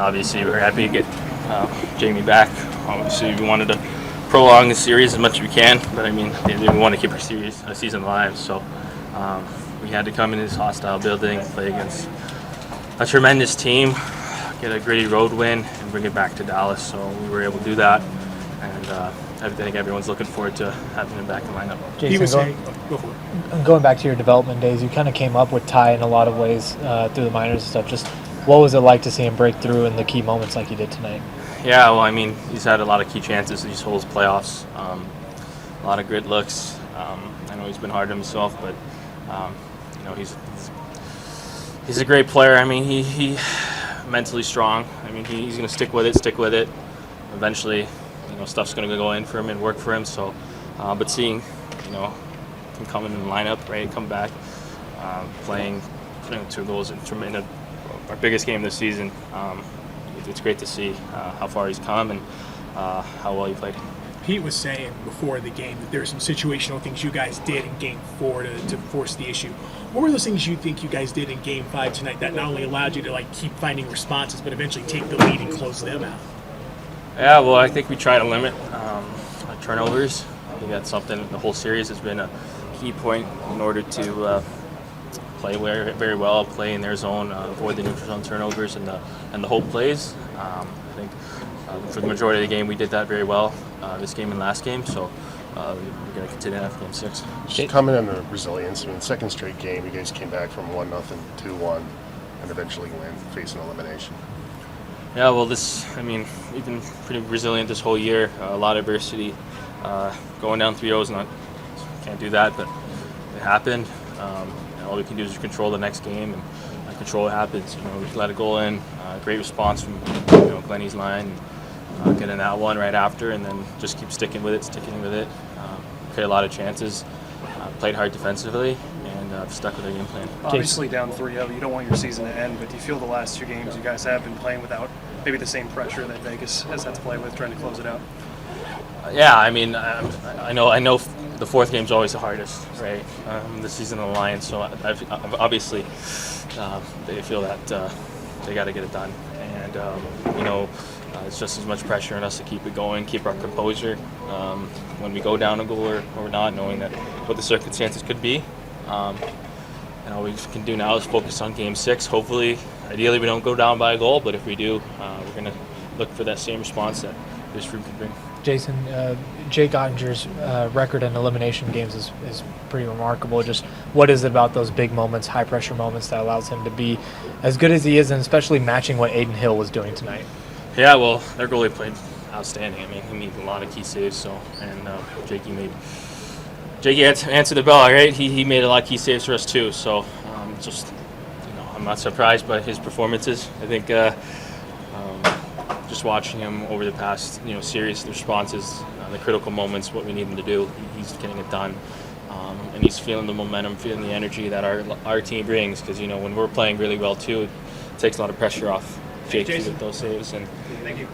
obviously we're happy to get Jamie back. Obviously we wanted to prolong the series as much as we can, but I mean we want to keep our season alive. So we had to come in this hostile building, play against a tremendous team, get a gritty road win, and bring it back to Dallas. So we were able to do that, and I think everyone's looking forward to having him back in the lineup. Jason, going back to your development days, you kind of came up with Ty in a lot of ways through the minors and stuff. Just what was it like to see him break through in the key moments like he did tonight? Yeah, well, I mean, he's had a lot of key chances these whole playoffs, a lot of good looks. I know he's been hard on himself, but he's a great player. I mean, he mentally strong. I mean, he's going to stick with it. Eventually, stuff's going to go in for him and work for him. So, but seeing, him come in the lineup, right, come back, playing 2 goals in our biggest game this season. It's great to see how far he's come and how well he played. Pete was saying before the game that there were some situational things you guys did in Game 4 to force the issue. What were those things you think you guys did in Game 5 tonight that not only allowed you to keep finding responses, but eventually take the lead and close them out? Yeah, well, I think we try to limit our turnovers. I think that's something the whole series has been a key point in order to play very well, play in their zone, avoid the neutral zone turnovers and the whole plays. I think for the majority of the game we did that very well this game and last game, so we're going to continue that for Game 6. Just comment on the resilience. I mean, second straight game, you guys came back from 1-0, 2-1, and eventually facing elimination. Yeah, well, we've been pretty resilient this whole year. A lot of adversity. Going down 3-0 can't do that, but it happened. All we can do is control the next game and control what happens. We let a goal in. Great response from Glennie's line. Getting that one right after, and then just keep sticking with it. Create a lot of chances. Played hard defensively, and stuck with our game plan. Obviously down 3-0, you don't want your season to end, but do you feel the last 2 games you guys have been playing without maybe the same pressure that Vegas has had to play with, trying to close it out? Yeah, I mean, I know the 4th game's always the hardest, right? The season of the Lions, so obviously they feel that they got to get it done, and it's just as much pressure on us to keep it going, keep our composure when we go down a goal or not, knowing that what the circumstances could be. All we can do now is focus on Game 6. Hopefully, ideally, we don't go down by a goal, but if we do, we're going to look for that same response that this group can bring. Jason, Jake Ottinger's record in elimination games is pretty remarkable. Just what is it about those big moments, high-pressure moments, that allows him to be as good as he is, and especially matching what Aiden Hill was doing tonight? Yeah, well, their goalie played outstanding. I mean, he made a lot of key saves, and Jakey answered the bell, right? He made a lot of key saves for us too. So I'm not surprised by his performances. I think just watching him over the past series, the responses, the critical moments, what we need him to do, he's getting it done, and he's feeling the momentum, feeling the energy that our team brings. Because when we're playing really well too, it takes a lot of pressure off Jakey with those saves. And thank you.